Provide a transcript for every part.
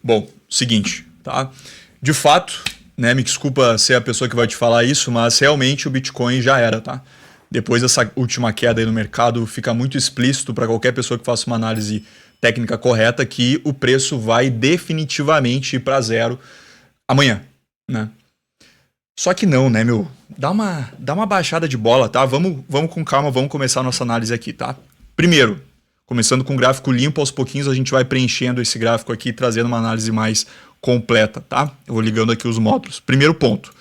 Bom, seguinte, tá? De fato, né, me desculpa ser a pessoa que vai te falar isso, mas realmente o Bitcoin já era, tá? Depois dessa última queda aí no mercado, fica muito explícito para qualquer pessoa que faça uma análise técnica correta que o preço vai definitivamente ir para zero amanhã, né? Só que não, né, meu? Dá uma baixada de bola, tá? Vamos com calma, vamos começar a nossa análise aqui, tá? Primeiro, começando com um gráfico limpo, aos pouquinhos a gente vai preenchendo esse gráfico aqui, trazendo uma análise mais completa, tá? Eu vou ligando aqui os módulos. Primeiro ponto,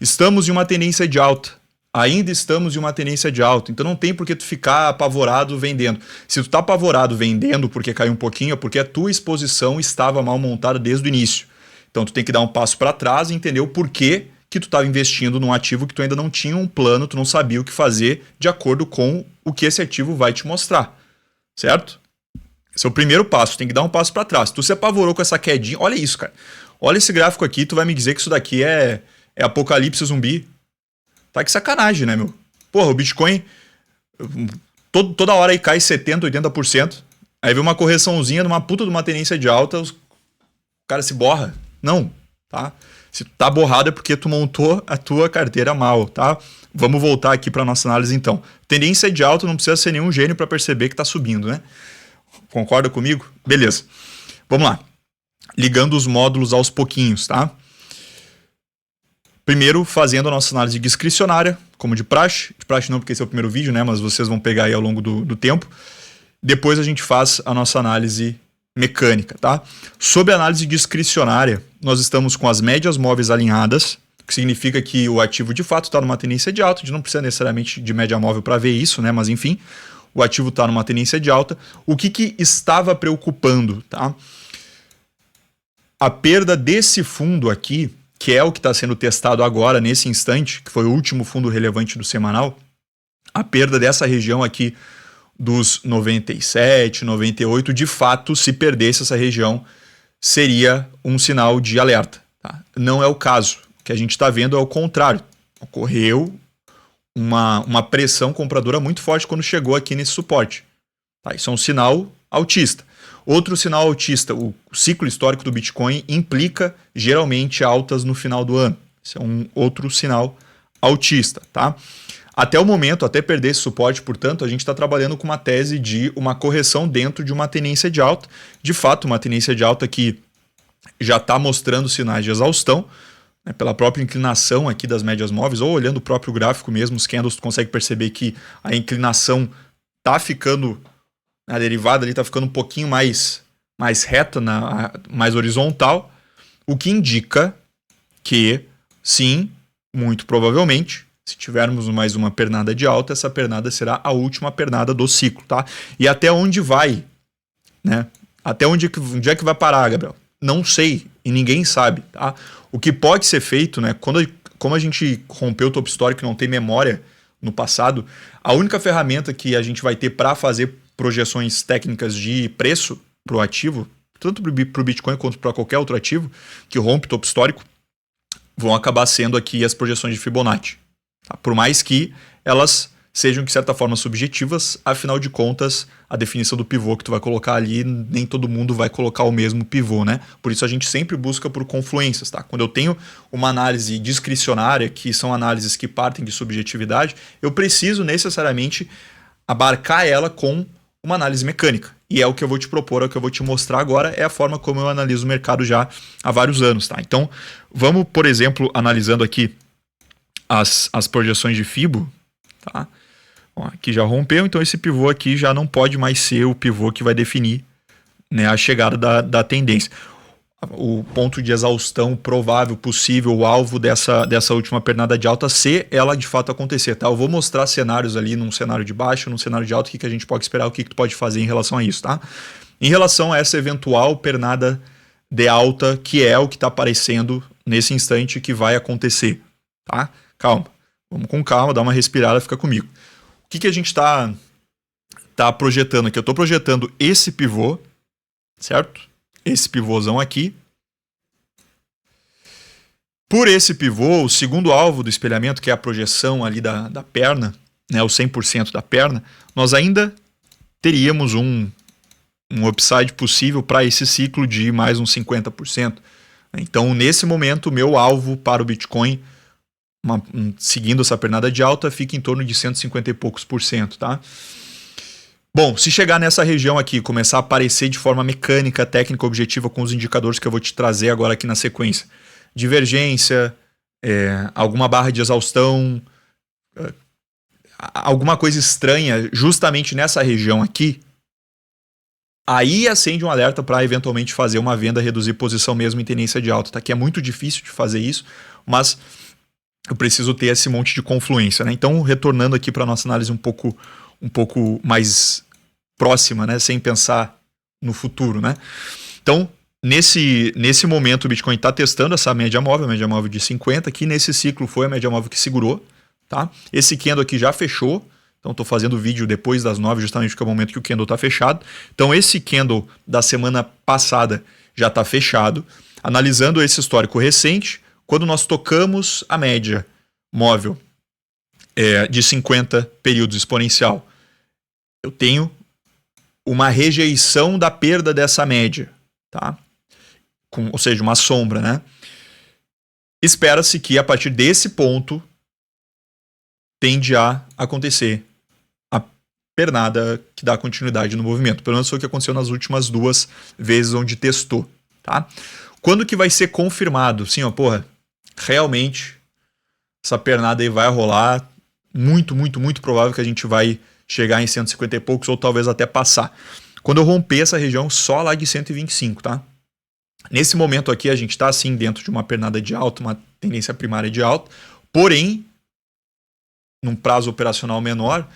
estamos em uma tendência de alta. Ainda estamos em uma tendência de alta, então não tem por que tu ficar apavorado vendendo. Se tu tá apavorado vendendo porque caiu um pouquinho, é porque a tua exposição estava mal montada desde o início. Então tu tem que dar um passo para trás e entender o porquê que tu estava investindo num ativo que tu ainda não tinha um plano, tu não sabia o que fazer de acordo com o que esse ativo vai te mostrar, certo? Esse é o primeiro passo, tem que dar um passo para trás. Tu se apavorou com essa quedinha, olha isso, cara. Olha esse gráfico aqui, tu vai me dizer que isso daqui é apocalipse zumbi. Tá que sacanagem, né, meu? Porra, o Bitcoin toda hora aí cai 70%, 80%. Aí vem uma correçãozinha numa puta de uma tendência de alta, o cara se borra. Não, tá? Se tu tá borrado é porque tu montou a tua carteira mal, tá? Vamos voltar aqui para nossa análise então. Tendência de alta não precisa ser nenhum gênio para perceber que tá subindo, né? Concorda comigo? Beleza. Vamos lá. Ligando os módulos aos pouquinhos, tá? Primeiro, fazendo a nossa análise discricionária, como de praxe. De praxe não, porque esse é o primeiro vídeo, né? Mas vocês vão pegar aí ao longo do tempo. Depois a gente faz a nossa análise mecânica, tá? Sob a análise discricionária, nós estamos com as médias móveis alinhadas, que significa que o ativo de fato está numa tendência de alta. A gente não precisa necessariamente de média móvel para ver isso, né? Mas enfim, o ativo está numa tendência de alta. O que estava preocupando, tá? A perda desse fundo aqui, que é o que está sendo testado agora, nesse instante, que foi o último fundo relevante do semanal, a perda dessa região aqui dos 97, 98, de fato, se perdesse essa região, seria um sinal de alerta. Tá? Não é o caso. O que a gente está vendo é o contrário. Ocorreu uma pressão compradora muito forte quando chegou aqui nesse suporte. Tá? Isso é um sinal altista. Outro sinal altista, o ciclo histórico do Bitcoin implica geralmente altas no final do ano. Esse é um outro sinal altista, tá? Até o momento, até perder esse suporte, portanto, a gente está trabalhando com uma tese de uma correção dentro de uma tendência de alta. De fato, uma tendência de alta que já está mostrando sinais de exaustão, né, pela própria inclinação aqui das médias móveis, ou olhando o próprio gráfico mesmo, os candles, tu consegue perceber que a inclinação está ficando... A derivada ali está ficando um pouquinho mais reta, mais horizontal, o que indica que, sim, muito provavelmente, se tivermos mais uma pernada de alta, essa pernada será a última pernada do ciclo, tá? E até onde vai, né? Até onde é que vai parar, Gabriel? Não sei, e ninguém sabe, tá? O que pode ser feito, né? Como a gente rompeu o topo histórico e não tem memória no passado, a única ferramenta que a gente vai ter para fazer projeções técnicas de preço para o ativo, tanto para o Bitcoin quanto para qualquer outro ativo que rompe topo histórico, vão acabar sendo aqui as projeções de Fibonacci. Tá? Por mais que elas sejam, de certa forma, subjetivas, afinal de contas, a definição do pivô que tu vai colocar ali, nem todo mundo vai colocar o mesmo pivô, né? Por isso a gente sempre busca por confluências, tá? Quando eu tenho uma análise discricionária, que são análises que partem de subjetividade, eu preciso necessariamente abarcar ela com uma análise mecânica. E é o que eu vou te propor, é o que eu vou te mostrar agora, é a forma como eu analiso o mercado já há vários anos, tá? Então, vamos, por exemplo, analisando aqui as projeções de Fibo, tá? Ó, aqui já rompeu, então esse pivô aqui já não pode mais ser o pivô que vai definir, né, a chegada da tendência. O ponto de exaustão provável, possível, o alvo dessa última pernada de alta, se ela de fato acontecer, tá? Eu vou mostrar cenários ali, num cenário de baixa, num cenário de alta, o que a gente pode esperar, o que tu pode fazer em relação a isso, tá? Em relação a essa eventual pernada de alta, que é o que está aparecendo nesse instante que vai acontecer, tá? Calma, vamos com calma, dá uma respirada, fica comigo. O que a gente tá projetando aqui? Eu estou projetando esse pivô, certo? Esse pivôzão aqui. Por esse pivô, o segundo alvo do espelhamento, que é a projeção ali da perna, né, o 100% da perna, nós ainda teríamos um um upside possível para esse ciclo de mais uns 50%. Então, nesse momento, o meu alvo para o Bitcoin, seguindo essa pernada de alta, fica em torno de 150 e poucos por cento, tá? Bom, se chegar nessa região aqui, começar a aparecer de forma mecânica, técnica, objetiva, com os indicadores que eu vou te trazer agora aqui na sequência, divergência, alguma barra de exaustão, alguma coisa estranha justamente nessa região aqui, aí acende um alerta para eventualmente fazer uma venda, reduzir posição mesmo em tendência de alta, tá? Que é muito difícil de fazer isso, mas eu preciso ter esse monte de confluência, né? Então, retornando aqui para a nossa análise um pouco mais próxima, né? Sem pensar no futuro, né? Então, nesse momento, o Bitcoin está testando essa média móvel de 50, que nesse ciclo foi a média móvel que segurou, tá? Esse candle aqui já fechou, então estou fazendo o vídeo depois das 9, justamente porque é o momento que o candle está fechado. Então, esse candle da semana passada já está fechado. Analisando esse histórico recente, quando nós tocamos a média móvel de 50 períodos exponencial, eu tenho uma rejeição da perda dessa média, tá? Ou seja, uma sombra, né? Espera-se que a partir desse ponto tende a acontecer a pernada que dá continuidade no movimento. Pelo menos foi o que aconteceu nas últimas 2 vezes onde testou, tá? Quando que vai ser confirmado? Sim, ó, realmente essa pernada aí vai rolar, muito provável que a gente vai chegar em 150 e poucos ou talvez até passar. Quando eu romper essa região só lá de 125, tá? Nesse momento aqui a gente está assim dentro de uma pernada de alta, uma tendência primária de alta, porém, num prazo operacional menor,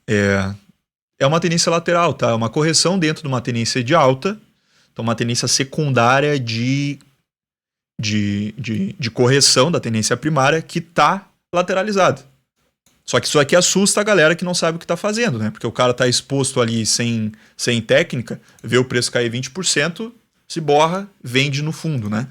é uma tendência lateral, tá? É uma correção dentro de uma tendência de alta, então uma tendência secundária de correção da tendência primária que está lateralizada. Só que isso aqui assusta a galera que não sabe o que está fazendo, né? Porque o cara está exposto ali sem técnica, vê o preço cair 20%, se borra, vende no fundo, né?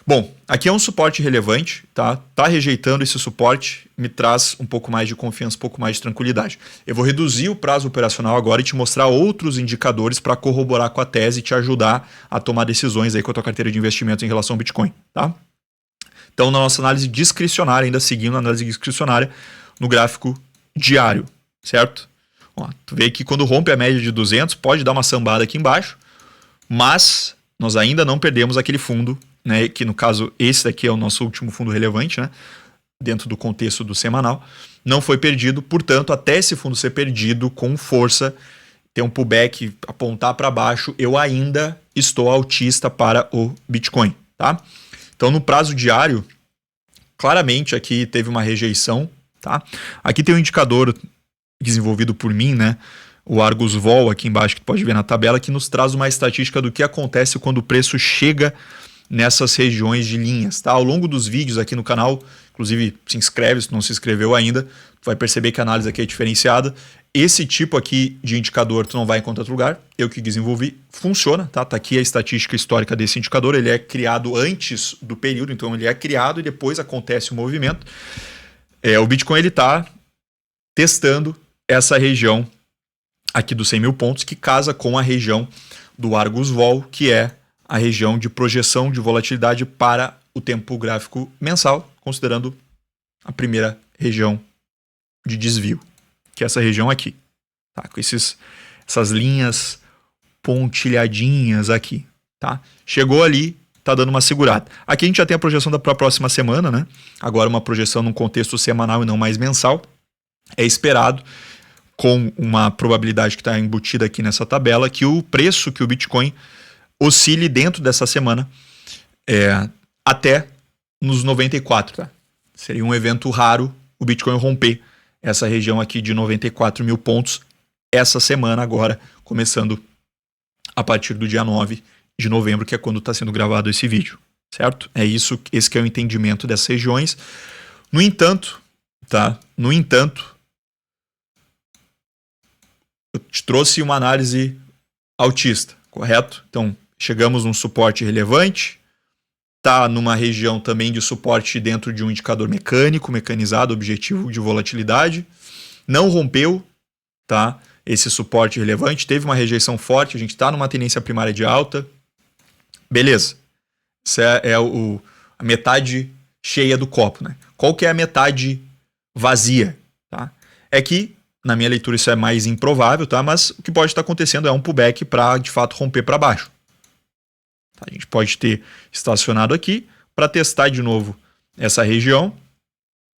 Bom, aqui é um suporte relevante, tá? Tá rejeitando esse suporte, me traz um pouco mais de confiança, um pouco mais de tranquilidade. Eu vou reduzir o prazo operacional agora e te mostrar outros indicadores para corroborar com a tese e te ajudar a tomar decisões aí com a tua carteira de investimentos em relação ao Bitcoin, tá? Então, na nossa análise discricionária, ainda seguindo a análise discricionária, no gráfico diário, certo? Ó, tu vê que quando rompe a média de 200, pode dar uma sambada aqui embaixo, mas nós ainda não perdemos aquele fundo, né, que no caso esse daqui é o nosso último fundo relevante, né, dentro do contexto do semanal, não foi perdido, portanto, até esse fundo ser perdido com força, ter um pullback, apontar para baixo, eu ainda estou altista para o Bitcoin, tá? Então, no prazo diário, claramente aqui teve uma rejeição, tá? Aqui tem um indicador desenvolvido por mim, né? O Argus Vol aqui embaixo, que tu pode ver na tabela, que nos traz uma estatística do que acontece quando o preço chega nessas regiões de linhas, tá? Ao longo dos vídeos aqui no canal, inclusive se inscreve se não se inscreveu ainda, tu vai perceber que a análise aqui é diferenciada. Esse tipo aqui de indicador tu não vai encontrar outro lugar, eu que desenvolvi, funciona, tá? Tá aqui a estatística histórica desse indicador, ele é criado antes do período, então ele é criado e depois acontece o movimento. O Bitcoin ele tá testando essa região aqui dos 100 mil pontos, que casa com a região do Argus Vol, que é a região de projeção de volatilidade para o tempo gráfico mensal, considerando a primeira região de desvio, que é essa região aqui, tá? Com essas linhas pontilhadinhas aqui, tá? Chegou ali, tá dando uma segurada. Aqui a gente já tem a projeção para a próxima semana, né? Agora uma projeção num contexto semanal e não mais mensal. É esperado, com uma probabilidade que está embutida aqui nessa tabela, que o preço que o Bitcoin oscile dentro dessa semana até nos 94, tá? Seria um evento raro o Bitcoin romper essa região aqui de 94 mil pontos essa semana agora, começando a partir do dia 9 de novembro, que é quando está sendo gravado esse vídeo, certo? Esse que é o entendimento dessas regiões. No entanto, tá? Eu te trouxe uma análise altista, correto? Então, chegamos num suporte relevante, está numa região também de suporte dentro de um indicador mecanizado, objetivo de volatilidade, não rompeu, tá? esse suporte relevante, teve uma rejeição forte, a gente está numa tendência primária de alta. Beleza. Isso é a metade cheia do copo, né? Qual que é a metade vazia? Tá? É que, na minha leitura, isso é mais improvável, tá? Mas o que pode estar acontecendo é um pullback para, de fato, romper para baixo. Tá? A gente pode ter estacionado aqui para testar de novo essa região,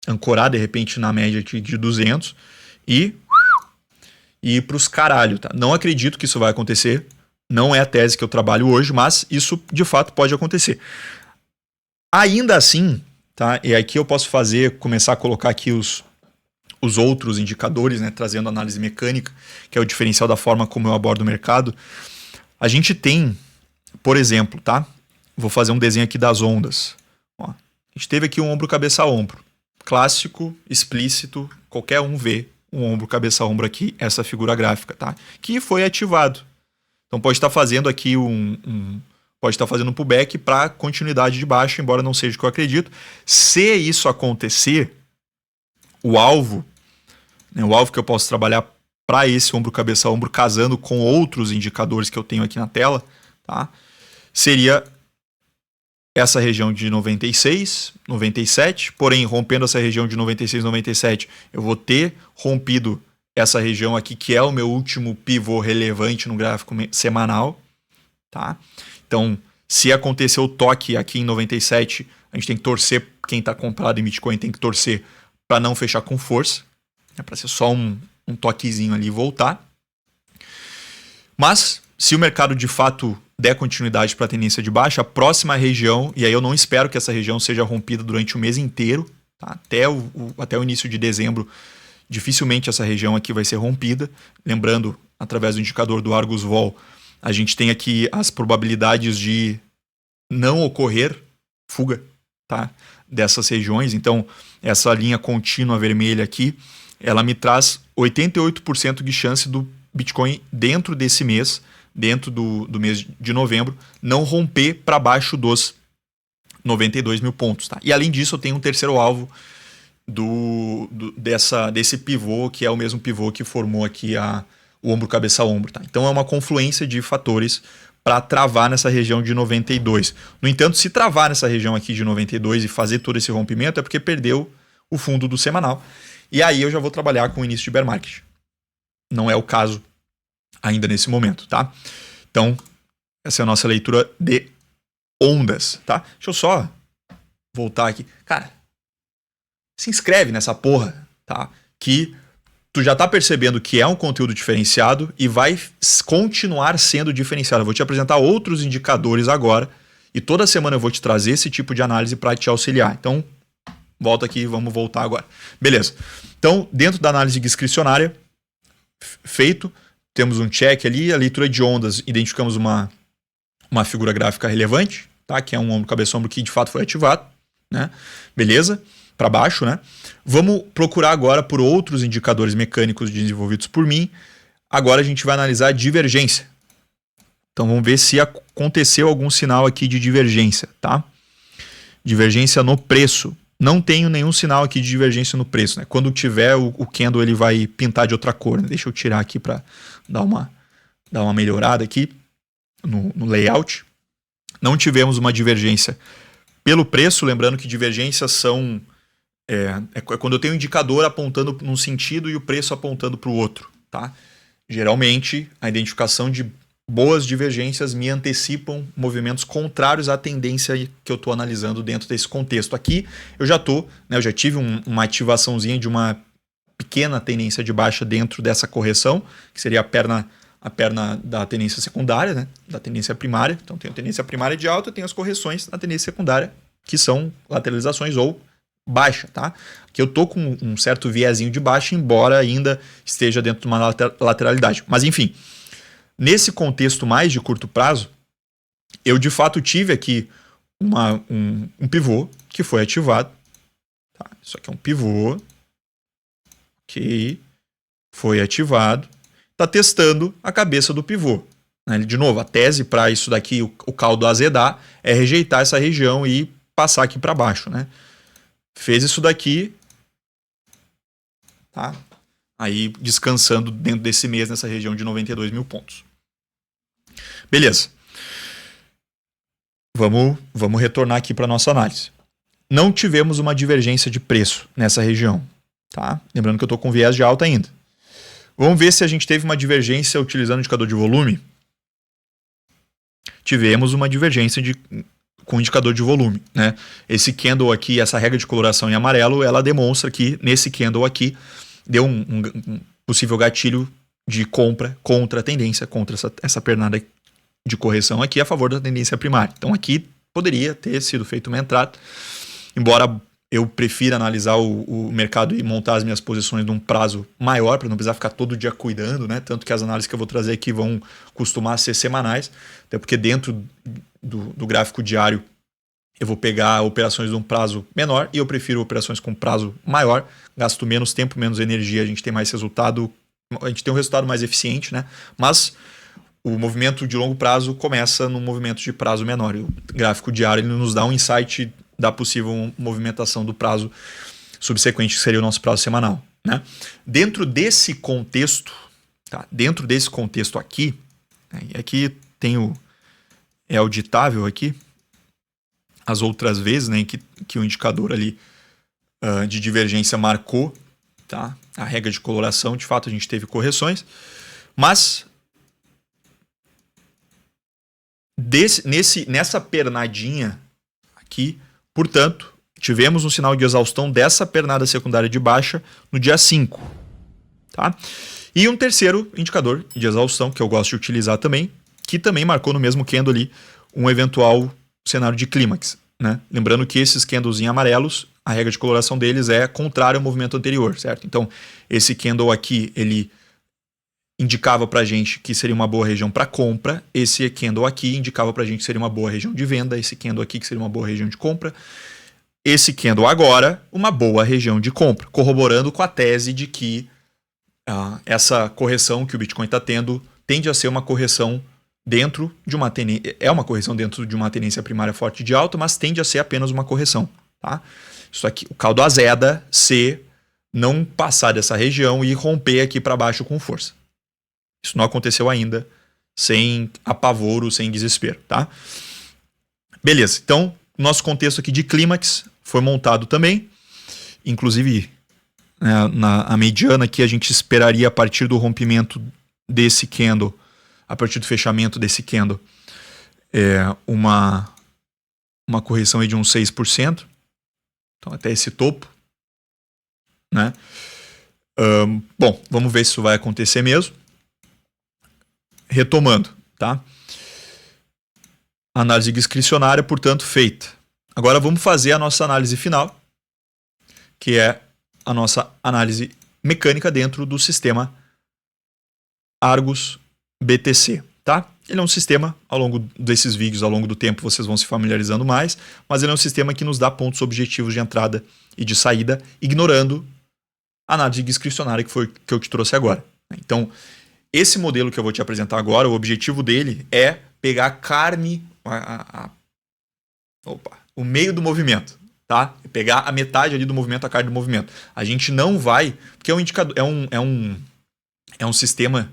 ancorar, de repente, na média aqui de 200 e ir para os caralho, tá? Não acredito que isso vai acontecer. Não é a tese que eu trabalho hoje, mas isso, de fato, pode acontecer. Ainda assim, tá? E aqui eu posso começar a colocar aqui os outros indicadores, né? Trazendo análise mecânica, que é o diferencial da forma como eu abordo o mercado. A gente tem, por exemplo, tá? Vou fazer um desenho aqui das ondas. Ó, a gente teve aqui um ombro, cabeça a ombro. Clássico, explícito, qualquer um vê um ombro, cabeça a ombro aqui, essa figura gráfica, tá? Que foi ativado. Então pode estar fazendo aqui pode estar fazendo um pullback para continuidade de baixa, embora não seja o que eu acredito. Se isso acontecer, o alvo que eu posso trabalhar para esse ombro, cabeça a ombro, casando com outros indicadores que eu tenho aqui na tela, tá? Seria essa região de 96, 97, porém, rompendo essa região de 96, 97, eu vou ter rompido essa região aqui, que é o meu último pivô relevante no gráfico semanal, tá? Então, se acontecer o toque aqui em 97, a gente tem que torcer, quem está comprado em Bitcoin tem que torcer para não fechar com força, né? Para ser só um toquezinho ali e voltar. Mas, se o mercado de fato der continuidade para a tendência de baixa, a próxima região, e aí eu não espero que essa região seja rompida durante o mês inteiro, tá? Até o início de dezembro, dificilmente essa região aqui vai ser rompida. Lembrando, através do indicador do Argus Vol, a gente tem aqui as probabilidades de não ocorrer fuga, tá? Dessas regiões. Então, essa linha contínua vermelha aqui, ela me traz 88% de chance do Bitcoin dentro desse mês, dentro do mês de novembro, não romper para baixo dos 92 mil pontos. Tá? E além disso, eu tenho um terceiro alvo desse pivô, que é o mesmo pivô que formou aqui o ombro, cabeça a ombro. Tá? Então é uma confluência de fatores para travar nessa região de 92. No entanto, se travar nessa região aqui de 92 e fazer todo esse rompimento, é porque perdeu o fundo do semanal. E aí eu já vou trabalhar com o início de bear market. Não é o caso ainda nesse momento, tá? Então, essa é a nossa leitura de ondas, tá? Deixa eu só voltar aqui. Cara, se inscreve nessa porra, tá? Que tu já tá percebendo que é um conteúdo diferenciado e vai continuar sendo diferenciado. Eu vou te apresentar outros indicadores agora e toda semana eu vou te trazer esse tipo de análise para te auxiliar. Então, volta aqui, vamos voltar agora. Beleza. Então, dentro da análise discricionária, feito, temos um check ali, a leitura de ondas, identificamos uma figura gráfica relevante, tá? Que é um ombro, cabeça, ombro que de fato foi ativado, né? Beleza, para baixo, né? Vamos procurar agora por outros indicadores mecânicos desenvolvidos por mim. Agora a gente vai analisar a divergência. Então vamos ver se aconteceu algum sinal aqui de divergência, tá? Divergência no preço. Não tenho nenhum sinal aqui de divergência no preço, né? Quando tiver, o candle ele vai pintar de outra cor, né? Deixa eu tirar aqui para dar uma melhorada aqui no layout. Não tivemos uma divergência pelo preço, lembrando que divergências são quando eu tenho um indicador apontando num sentido e o preço apontando para o outro, tá? Geralmente, a identificação de boas divergências me antecipam movimentos contrários à tendência que eu estou analisando dentro desse contexto. Aqui eu já tive uma ativaçãozinha de uma pequena tendência de baixa dentro dessa correção, que seria a perna da tendência secundária, né? Da tendência primária. Então tem a tendência primária de alta, tem as correções na tendência secundária, que são lateralizações ou baixa, tá? Que eu tô com um certo viezinho de baixa, embora ainda esteja dentro de uma lateralidade. Mas enfim, nesse contexto mais de curto prazo, eu de fato tive aqui um pivô que foi ativado. Tá? Isso aqui é um pivô. Ok. Foi ativado. Está testando a cabeça do pivô. De novo, a tese para isso daqui, o caldo azedar, é rejeitar essa região e passar aqui para baixo, né? Fez isso daqui, tá? aí descansando dentro desse mês nessa região de 92 mil pontos. Beleza. Vamos retornar aqui para nossa análise. Não tivemos uma divergência de preço nessa região, tá? Lembrando que eu estou com viés de alta ainda. Vamos ver se a gente teve uma divergência utilizando o indicador de volume. Tivemos uma divergência com o indicador de volume, né? Esse candle aqui, essa regra de coloração em amarelo, ela demonstra que nesse candle aqui deu um possível gatilho de compra contra a tendência, contra essa pernada de correção aqui a favor da tendência primária. Então aqui poderia ter sido feita uma entrada, embora eu prefira analisar o mercado e montar as minhas posições num prazo maior, para não precisar ficar todo dia cuidando, né? Tanto que as análises que eu vou trazer aqui vão costumar ser semanais, até porque dentro do gráfico diário eu vou pegar operações de um prazo menor e eu prefiro operações com prazo maior, gasto menos tempo, menos energia, a gente tem mais resultado, a gente tem um resultado mais eficiente, né? Mas o movimento de longo prazo começa num movimento de prazo menor. E o gráfico diário ele nos dá um insight da possível movimentação do prazo subsequente, que seria o nosso prazo semanal, né? Dentro desse contexto, tá? Dentro desse contexto aqui, né? Aqui tem o auditável aqui, as outras vezes, né, que o indicador ali de divergência marcou, tá? A regra de coloração, de fato a gente teve correções, mas nessa pernadinha aqui, portanto, tivemos um sinal de exaustão dessa pernada secundária de baixa no dia 5. Tá? E um terceiro indicador de exaustão, que eu gosto de utilizar também, que também marcou no mesmo candle ali um eventual cenário de clímax. Né? Lembrando que esses candles em amarelos, a regra de coloração deles é contrária ao movimento anterior, certo? Então, esse candle aqui, ele indicava para a gente que seria uma boa região para compra, esse candle aqui indicava para a gente que seria uma boa região de venda, esse candle aqui que seria uma boa região de compra, esse candle agora, uma boa região de compra, corroborando com a tese de que essa correção que o Bitcoin está tendo tende a ser uma correção dentro de uma tendência, é uma correção dentro de uma tendência primária forte de alta, mas tende a ser apenas uma correção, tá? Isso aqui, o caldo azeda se não passar dessa região e romper aqui para baixo com força. Isso não aconteceu ainda, sem apavoro, sem desespero, tá? Beleza, então, nosso contexto aqui de clímax foi montado também, inclusive a mediana aqui a gente esperaria a partir do rompimento desse candle, a partir do fechamento desse candle, uma correção aí de uns 6%, então até esse topo, né? Bom, vamos ver se isso vai acontecer mesmo. Retomando, tá? Análise discricionária, portanto, feita. Agora vamos fazer a nossa análise final, que é a nossa análise mecânica dentro do sistema Argus BTC, tá? Ele é um sistema, ao longo desses vídeos, ao longo do tempo, vocês vão se familiarizando mais, mas ele é um sistema que nos dá pontos objetivos de entrada e de saída, ignorando a análise discricionária que eu te trouxe agora. Então, esse modelo que eu vou te apresentar agora, o objetivo dele é pegar a carne, o meio do movimento, tá? Pegar a metade ali do movimento, a carne do movimento. A gente não vai, porque é um indicador, é um sistema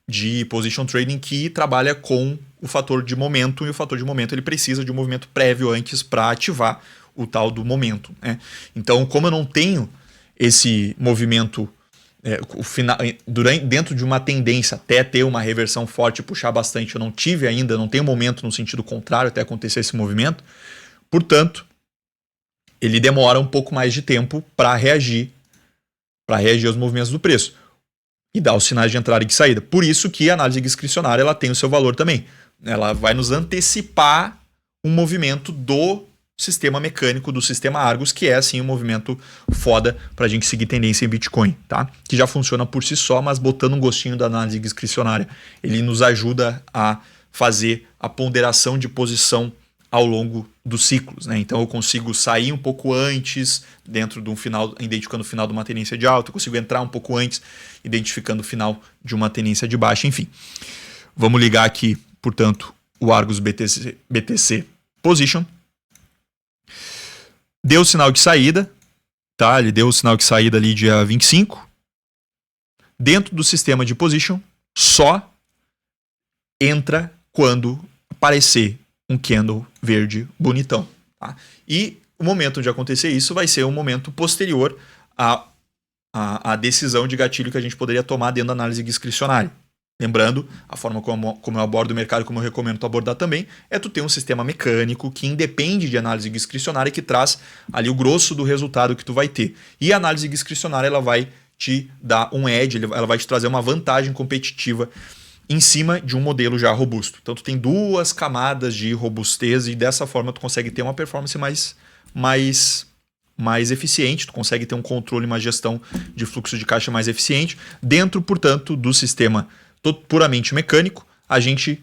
de position trading que trabalha com o fator de momento, e o fator de momento ele precisa de um movimento prévio antes para ativar o tal do momento, né? Então, como eu não tenho esse movimento dentro de uma tendência até ter uma reversão forte e puxar bastante, eu não tive ainda, não tenho momento no sentido contrário até acontecer esse movimento, portanto, ele demora um pouco mais de tempo para reagir aos movimentos do preço e dar os sinais de entrada e de saída. Por isso que a análise discricionária ela tem o seu valor também. Ela vai nos antecipar um movimento do sistema mecânico, do sistema Argus, que é assim um movimento foda para a gente seguir tendência em Bitcoin, tá? Que já funciona por si só, mas botando um gostinho da análise discricionária, ele nos ajuda a fazer a ponderação de posição ao longo dos ciclos, né? Então eu consigo sair um pouco antes, dentro de um final, identificando o final de uma tendência de alta, eu consigo entrar um pouco antes, identificando o final de uma tendência de baixa, enfim. Vamos ligar aqui, portanto, o Argus BTC Position. Deu o sinal de saída, tá? Ele deu o sinal de saída ali dia 25. Dentro do sistema de position, só entra quando aparecer um candle verde bonitão. Tá? E o momento de acontecer isso vai ser um momento posterior à decisão de gatilho que a gente poderia tomar dentro da análise discricionária. Lembrando, a forma como eu abordo o mercado, como eu recomendo tu abordar também, é tu ter um sistema mecânico que independe de análise discricionária, que traz ali o grosso do resultado que tu vai ter. E a análise discricionária ela vai te dar um edge, ela vai te trazer uma vantagem competitiva em cima de um modelo já robusto. Então tu tem duas camadas de robustez e dessa forma tu consegue ter uma performance mais eficiente, tu consegue ter um controle, uma gestão de fluxo de caixa mais eficiente. Dentro, portanto, do sistema puramente mecânico, a gente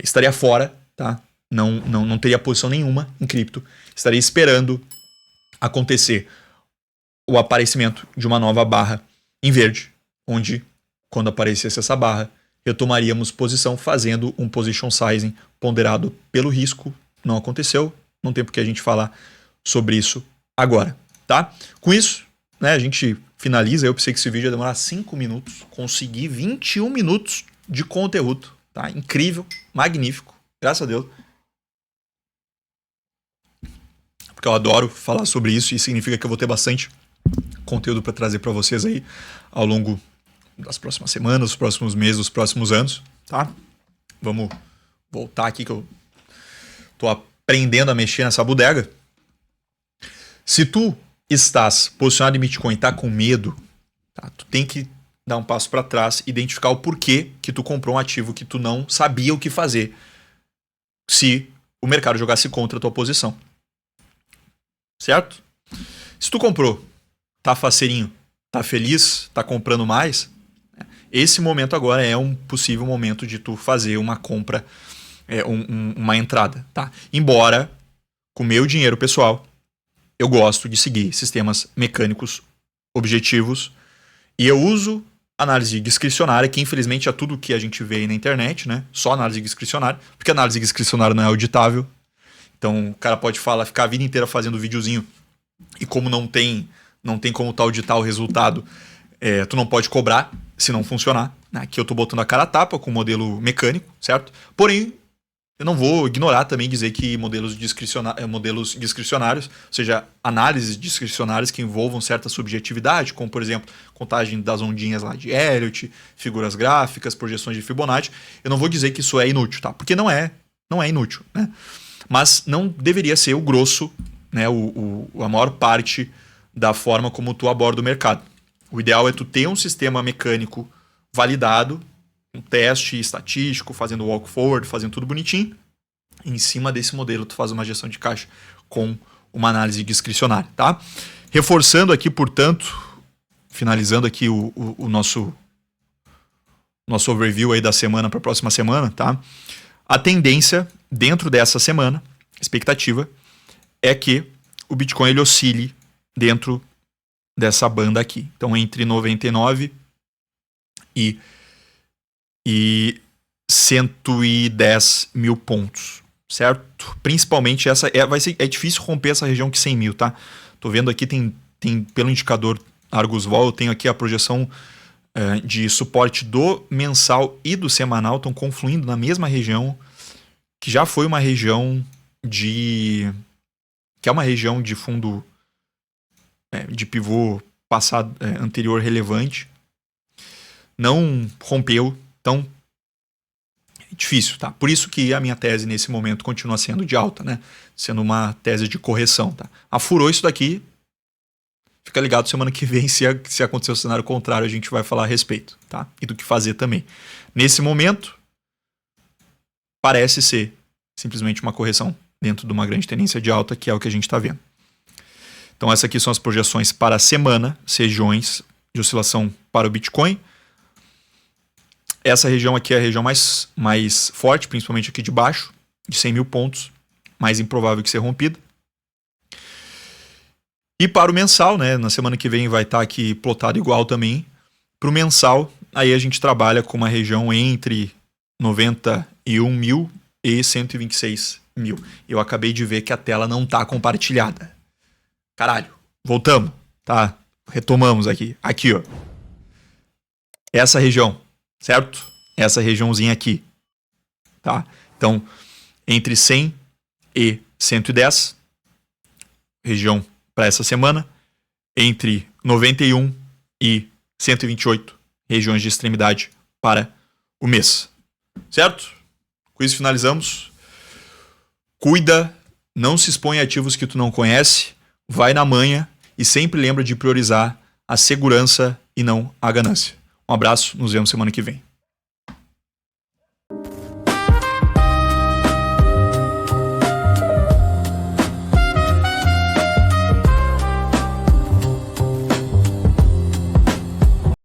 estaria fora, tá? Não teria posição nenhuma em cripto. Estaria esperando acontecer o aparecimento de uma nova barra em verde, onde, quando aparecesse essa barra, retomaríamos posição fazendo um position sizing ponderado pelo risco. Não aconteceu, não tem por que a gente falar sobre isso agora, tá? Com isso, né, a gente finaliza. Eu pensei que esse vídeo ia demorar 5 minutos, consegui 21 minutos de conteúdo, tá? Incrível, magnífico, graças a Deus. Porque eu adoro falar sobre isso e significa que eu vou ter bastante conteúdo para trazer para vocês aí ao longo das próximas semanas, dos próximos meses, dos próximos anos, tá? Vamos voltar aqui que eu tô aprendendo a mexer nessa bodega. Se tu estás posicionado em Bitcoin e tá com medo, tá? Tu tem que dar um passo para trás, identificar o porquê que tu comprou um ativo que tu não sabia o que fazer se o mercado jogasse contra a tua posição. Certo? Se tu comprou, tá faceirinho, tá feliz, tá comprando mais, esse momento agora é um possível momento de tu fazer uma compra, uma entrada, tá? Embora, com o meu dinheiro pessoal, eu gosto de seguir sistemas mecânicos objetivos e eu uso análise discricionária, que infelizmente é tudo que a gente vê aí na internet, né? Só análise discricionária, porque análise discricionária não é auditável. Então o cara pode ficar a vida inteira fazendo videozinho e como não tem como tu auditar o resultado, tu não pode cobrar se não funcionar. Aqui eu tô botando a cara a tapa com o modelo mecânico, certo? Porém, eu não vou ignorar também dizer que modelos discricionários, ou seja, análises discricionárias que envolvam certa subjetividade, como, por exemplo, contagem das ondinhas lá de Elliott, figuras gráficas, projeções de Fibonacci, eu não vou dizer que isso é inútil, tá? Porque não é inútil, né? Mas não deveria ser o grosso, né? A maior parte da forma como tu aborda o mercado. O ideal é tu ter um sistema mecânico validado, um teste estatístico, fazendo walk forward, fazendo tudo bonitinho. E em cima desse modelo, tu faz uma gestão de caixa com uma análise discricionária, tá? Reforçando aqui, portanto, finalizando aqui o nosso overview aí da semana para a próxima semana, tá? A tendência dentro dessa semana, expectativa, é que o Bitcoin ele oscile dentro dessa banda aqui. Então, entre 99 e 110 mil pontos, certo? Principalmente essa é difícil romper essa região que 100 mil, tá? Tô vendo aqui, tem pelo indicador Argus Vol, eu tenho aqui a projeção de suporte do mensal e do semanal, estão confluindo na mesma região, que já foi uma região que é uma região de fundo de pivô passado, anterior relevante. Não rompeu, então é difícil, tá? Por isso que a minha tese nesse momento continua sendo de alta, né? Sendo uma tese de correção, tá? Furou isso daqui, fica ligado semana que vem, se acontecer o cenário contrário, a gente vai falar a respeito, tá? E do que fazer também. Nesse momento, parece ser simplesmente uma correção dentro de uma grande tendência de alta, que é o que a gente está vendo. Então essas aqui são as projeções para a semana, regiões de oscilação para o Bitcoin. Essa região aqui é a região mais forte, principalmente aqui de baixo, de 100 mil pontos, mais improvável que ser rompida. E para o mensal, né, na semana que vem vai estar aqui plotado igual também. Para o mensal, aí a gente trabalha com uma região entre 91 mil e 126 mil. Eu acabei de ver que a tela não está compartilhada. Caralho, voltamos, tá? Retomamos aqui. Aqui, ó. essa região, certo? Essa regiãozinha aqui, tá? Então, entre 100 e 110, região para essa semana. Entre 91 e 128, regiões de extremidade para o mês. Certo? Com isso finalizamos. Cuida, não se expõe a ativos que tu não conhece, vai na manha e sempre lembra de priorizar a segurança e não a ganância. Um abraço, nos vemos semana que vem.